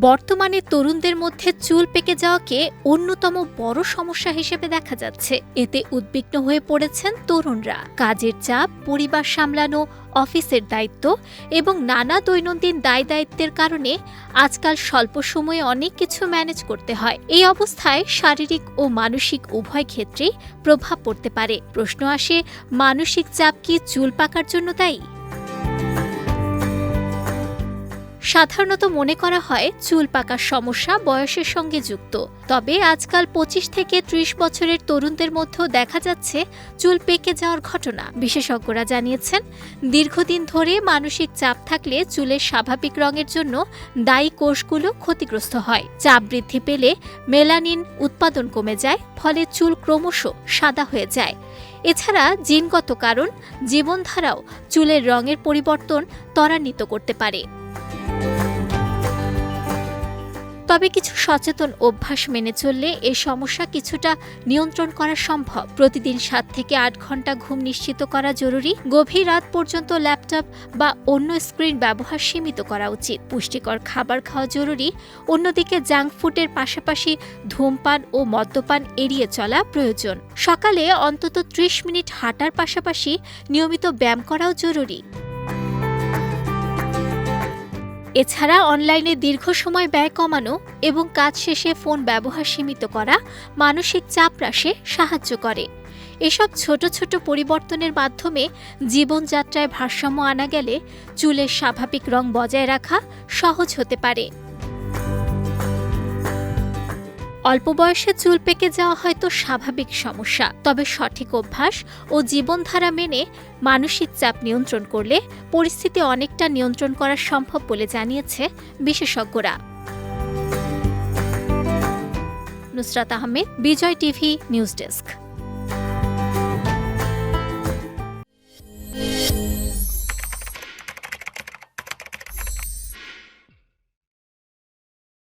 বর্তমানে তরুণদের মধ্যে চুল পেকে যাওয়াকে অন্যতম বড় সমস্যা হিসেবে দেখা যাচ্ছে। এতে উদ্বিগ্ন হয়ে পড়েছেন তরুণরা। কাজের চাপ, পরিবার সামলানো, অফিসের দায়িত্ব এবং নানা দৈনন্দিন দায়-দায়িত্বের কারণে আজকাল স্বল্প সময়ে অনেক কিছু ম্যানেজ করতে হয়। এই অবস্থায় শারীরিক ও মানসিক উভয় ক্ষেত্রেই প্রভাব পড়তে পারে। প্রশ্ন আসে, মানসিক চাপ কি চুল পাকার জন্য দায়ী? সাধারণত মনে করা হয় চুল পাকার সমস্যা বয়সের সঙ্গে যুক্ত। তবে আজকাল 25 থেকে 30 বছরের তরুণদের মধ্যেও দেখা যাচ্ছে চুল পেকে যাওয়ার ঘটনা। বিশেষজ্ঞরা জানিয়েছেন, দীর্ঘদিন ধরে মানসিক চাপ থাকলে চুলের স্বাভাবিক রঙের জন্য দায়ী কোষগুলো ক্ষতিগ্রস্ত হয়। চাপ বৃদ্ধি পেলে মেলানিন উৎপাদন কমে যায়, ফলে চুল ক্রমশ সাদা হয়ে যায়। এছাড়া জিনগত কারণ, জীবনধারাও চুলের রঙের পরিবর্তন ত্বরান্বিত করতে পারে। তবে কিছু সচেতন অভ্যাস মেনে চললে এই সমস্যা কিছুটা নিয়ন্ত্রণ করা সম্ভব। প্রতিদিন 7 থেকে 8 ঘন্টা ঘুম নিশ্চিত করা জরুরি। গভীর রাত পর্যন্ত ল্যাপটপ বা অন্য স্ক্রিন ব্যবহার সীমিত করা উচিত। পুষ্টিকর খাবার খাওয়া জরুরি। অন্যদিকে জাঙ্ক ফুডের পাশাপাশি ধূমপান ও মদ্যপান এড়িয়ে চলা প্রয়োজন। সকালে অন্তত 30 মিনিট হাঁটার পাশাপাশি নিয়মিত ব্যায়াম করাও জরুরি। এছাড়া অনলাইনে দীর্ঘ সময় ব্যয় কমানো এবং কাজ শেষে ফোন ব্যবহার সীমিত করা মানসিক চাপ হ্রাসে সাহায্য করে। এসব ছোট ছোট পরিবর্তনের মাধ্যমে জীবনযাত্রায় ভারসাম্য আনা গেলে চুলের স্বাভাবিক রং বজায় রাখা সহজ হতে পারে। অল্প বয়সে চুল পেকে যাওয়া হয়তো স্বাভাবিক সমস্যা, তবে সঠিক অভ্যাস ও জীবনধারা মেনে মানসিক চাপ নিয়ন্ত্রণ করলে পরিস্থিতি অনেকটা নিয়ন্ত্রণ করা সম্ভব বলে জানিয়েছে বিশেষজ্ঞরা। নুসরাত আহমেদ, বিজয় টিভি নিউজ ডেস্ক।